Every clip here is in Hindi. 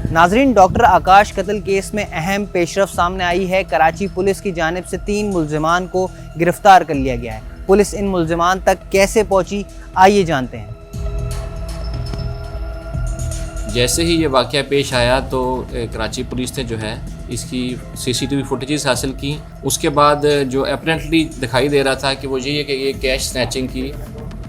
नाजरीन, डॉक्टर आकाश कत्ल केस में अहम पेशरफ सामने आई है। कराची पुलिस की जानिब से 3 मुल्जिमान को गिरफ्तार कर लिया गया है। पुलिस इन मुल्जिमान तक कैसे पहुंची, आइए जानते हैं। जैसे ही ये वाक़या पेश आया तो कराची पुलिस ने जो है इसकी CCTV फुटेजेस हासिल की। उसके बाद जो अपरेंटली दिखाई दे रहा था कि वो यही है कि ये कैश स्नैचिंग की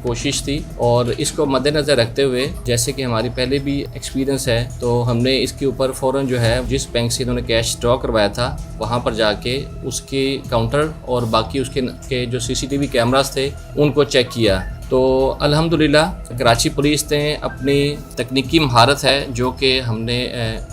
कोशिश थी, और इसको मद्देनज़र रखते हुए जैसे कि हमारी पहले भी एक्सपीरियंस है तो हमने इसके ऊपर फ़ौरन जो है जिस बैंक से इन्होंने कैश ड्रॉ करवाया था वहाँ पर जाके उसके काउंटर और बाकी उसके जो CCTV कैमरास थे उनको चेक किया। तो अल्हम्दुलिल्लाह कराची पुलिस ने अपनी तकनीकी महारत है जो कि हमने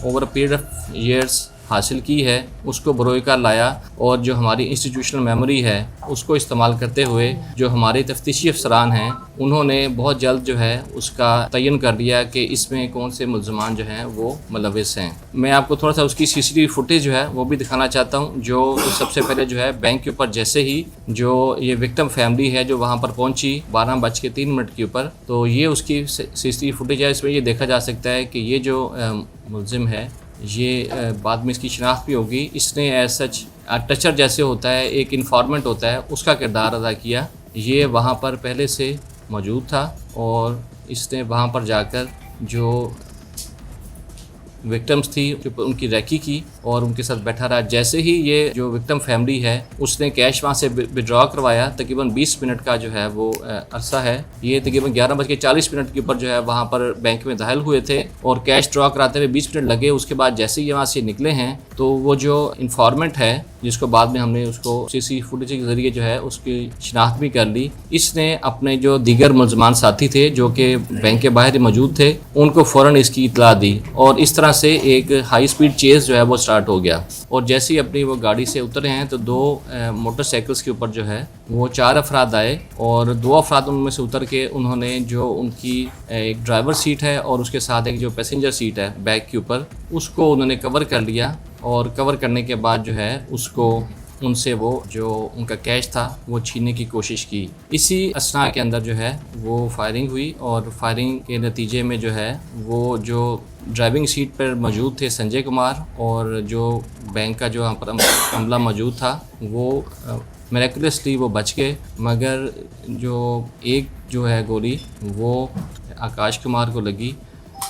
over a period of years हासिल की है, उसको बरोए कार लाया, और जो हमारी इंस्टीट्यूशनल मेमोरी है उसको इस्तेमाल करते हुए जो हमारे तफ्तीशी अफसरान हैं उन्होंने बहुत जल्द जो है उसका तयन कर लिया कि इसमें कौन से मुल्ज़मान जो हैं वो मुलव्विस हैं। मैं आपको थोड़ा सा उसकी CCTV फुटेज जो है वो भी दिखाना चाहता हूँ। जो सबसे पहले जो है बैंक के ऊपर जैसे ही जो ये विक्टिम फैमिली है जो वहाँ पर पहुँची 12:03 के ऊपर, तो ये उसकी CCTV फुटेज है। इसमें ये देखा जा सकता है कि ये जो मुल्ज़िम है ये बाद में इसकी शिनाख्त भी होगी। इसने एज सच टचर जैसे होता है, एक इन्फॉर्मेंट होता है, उसका किरदार अदा किया। ये वहाँ पर पहले से मौजूद था और इसने वहाँ पर जाकर जो विक्टिम्स थी उनकी रैकी की और उनके साथ बैठा रहा। जैसे ही ये जो विक्टिम फैमिली है उसने कैश वहाँ से विड्रॉ करवाया, तकरीबन 20 मिनट का जो है वो अरसा है। ये तकरीबन 11:40 के ऊपर जो है वहाँ पर बैंक में दाखिल हुए थे और कैश ड्रॉ कराते हुए 20 मिनट लगे। उसके बाद जैसे ही वहाँ से निकले हैं तो वो जो इन्फॉर्मेंट है जिसको बाद में हमने उसको CCTV फुटेज के ज़रिए जो है उसकी शिनाख्त भी कर ली, इसने अपने जो दीगर मुल्ज़मान साथी थे जो कि बैंक के बाहर मौजूद थे उनको फ़ौरन इसकी इतला दी और इस तरह से एक हाई स्पीड चेज़ जो है वो स्टार्ट हो गया। और जैसे ही अपनी वो गाड़ी से उतरे हैं तो 2 मोटरसाइकिल्स के ऊपर जो है वो 4 अफराद आए और 2 अफराद उनमें से उतर के उन्होंने जो उनकी एक ड्राइवर सीट है और उसके साथ एक जो पैसेंजर सीट है बैक के ऊपर, उसको उन्होंने कवर कर लिया। और कवर करने के बाद जो है उसको उनसे वो जो उनका कैश था वो छीनने की कोशिश की। इसी असना के अंदर जो है वो फायरिंग हुई और फायरिंग के नतीजे में जो है वो जो ड्राइविंग सीट पर मौजूद थे संजय कुमार और जो बैंक का जो वहाँ पर अमला मौजूद था वो मिरेकुलसली वो बच गए, मगर जो एक जो है गोली वो आकाश कुमार को लगी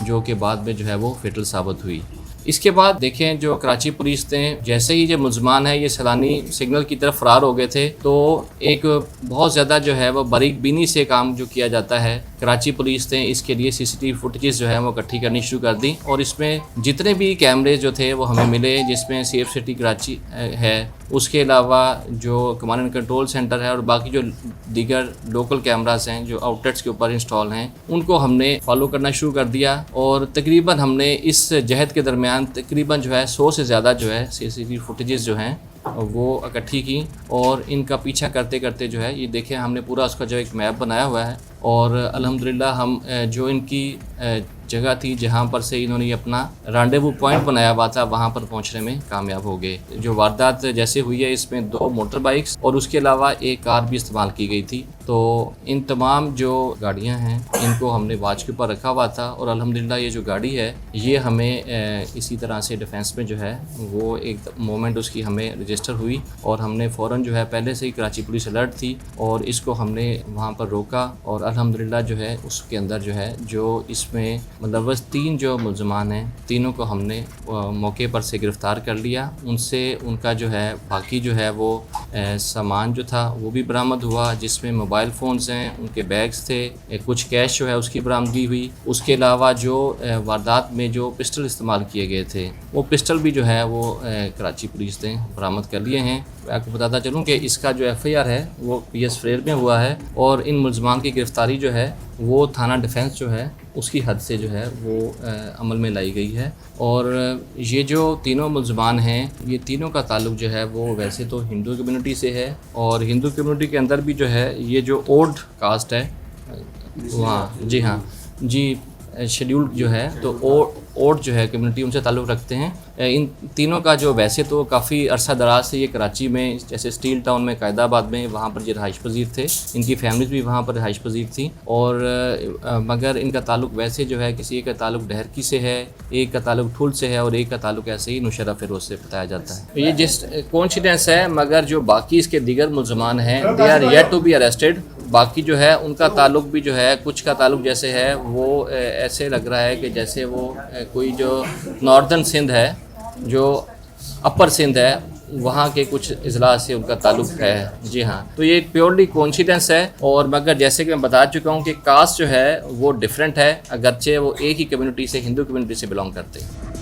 जो कि बाद में जो है वो फेटल साबित हुई। इसके बाद देखें जो कराची पुलिस ने जैसे ही जो मुल्ज़मान है ये सैलानी सिग्नल की तरफ फ़रार हो गए थे तो एक बहुत ज़्यादा जो है वो बारीक बीनी से काम जो किया जाता है, कराची पुलिस ने इसके लिए CCTV फुटेजेस जो है वो इकट्ठी करनी शुरू कर दी और इसमें जितने भी कैमरे जो थे वो हमें मिले, जिसमें सेफ सिटी कराची है, उसके अलावा जो कमांड एंड कंट्रोल सेंटर है और बाकी जो दीगर लोकल कैमरास हैं जो आउटलेट्स के ऊपर इंस्टॉल हैं उनको हमने फॉलो करना शुरू कर दिया। और तकरीबन हमने इस जहद के दरमियान तकरीबन जो है 100 से ज़्यादा जो है CCTV फुटेजेस जो हैं वो इकट्ठी की और इनका पीछा करते करते जो है ये देखें हमने पूरा उसका जो एक मैप बनाया हुआ है और अल्हम्दुलिल्लाह हम जो इनकी जगह थी जहाँ पर से इन्होंने अपना रांडेवू पॉइंट बनाया हुआ था वहाँ पर पहुँचने में कामयाब हो गए। जो वारदात जैसे हुई है इसमें 2 मोटर बाइक्स और उसके अलावा एक कार भी इस्तेमाल की गई थी। तो इन तमाम जो गाड़ियाँ हैं इनको हमने वाच के ऊपर रखा हुआ था और अल्हम्दुलिल्लाह ये जो गाड़ी है ये हमें इसी तरह से डिफेंस में जो है वो एक मोमेंट उसकी हमें रजिस्टर हुई और हमने फ़ौरन जो है पहले से ही कराची पुलिस अलर्ट थी और इसको हमने वहाँ पर रोका और अल्हम्दुलिल्लाह जो है उसके अंदर जो है जो इसमें मतलब बस 3 जो मुल्ज़मान हैं तीनों को हमने मौके पर से गिरफ़्तार कर लिया। उनसे उनका जो है बाकी जो है वो सामान जो था वो भी बरामद हुआ, जिसमें मोबाइल फ़ोन्स हैं, उनके बैग्स थे, कुछ कैश जो है उसकी बरामदगी हुई। उसके अलावा जो वारदात में जो पिस्टल इस्तेमाल किए गए थे वो पिस्टल भी जो है वो कराची पुलिस ने बरामद कर लिए हैं। मैं आपको बताता चलूँ कि इसका जो FIR है वो PS फ्रेर में हुआ है और इन मुल्ज़मान की गिरफ़्तारी जो है वो थाना डिफेंस जो है उसकी हद से जो है वो अमल में लाई गई है। और ये जो तीनों मुल्ज़मान हैं ये तीनों का ताल्लुक़ जो है वो वैसे तो हिंदू कम्युनिटी से है और हिंदू कम्युनिटी के अंदर भी जो है ये जो ओल्ड कास्ट है वहाँ जी हाँ जी शेड्यूल्ड जो है तो ओट जो है कम्युनिटी उनसे ताल्लुक़ रखते हैं। इन तीनों का जो वैसे तो काफ़ी अरसा दराज से ये कराची में जैसे स्टील टाउन में कायदाबाद में वहाँ पर ये रहाइश पजीर थे, इनकी फैमिलीज भी वहाँ पर रहाइश पजीर थी और मगर इनका ताल्लुक़ वैसे जो है किसी एक का ताल्लुक़ डहरकी से है, एक का ताल्लुक़ ठुल से है और एक का ताल्लुक़ ऐसे ही नुशरा फिरोज से बताया जाता है। ये जिस कोइंसिडेंस है मगर जो बाकी इसके दीगर मुल्ज़मान हैं they are yet to be arrested. बाकी जो है उनका ताल्लुक़ भी जो है कुछ का ताल्लुक़ जैसे है वो ऐसे लग रहा है कि जैसे वो कोई जो नॉर्दर्न सिंध है जो अपर सिंध है वहाँ के कुछ अजला से उनका ताल्लुक़ है। जी हाँ, तो ये प्योरली कोइंसिडेंस है और मगर जैसे कि मैं बता चुका हूँ कि कास्ट जो है वो डिफरेंट है, अगरचे वो एक ही कम्युनिटी से हिंदू कम्युनिटी से बिलोंग करते हैं।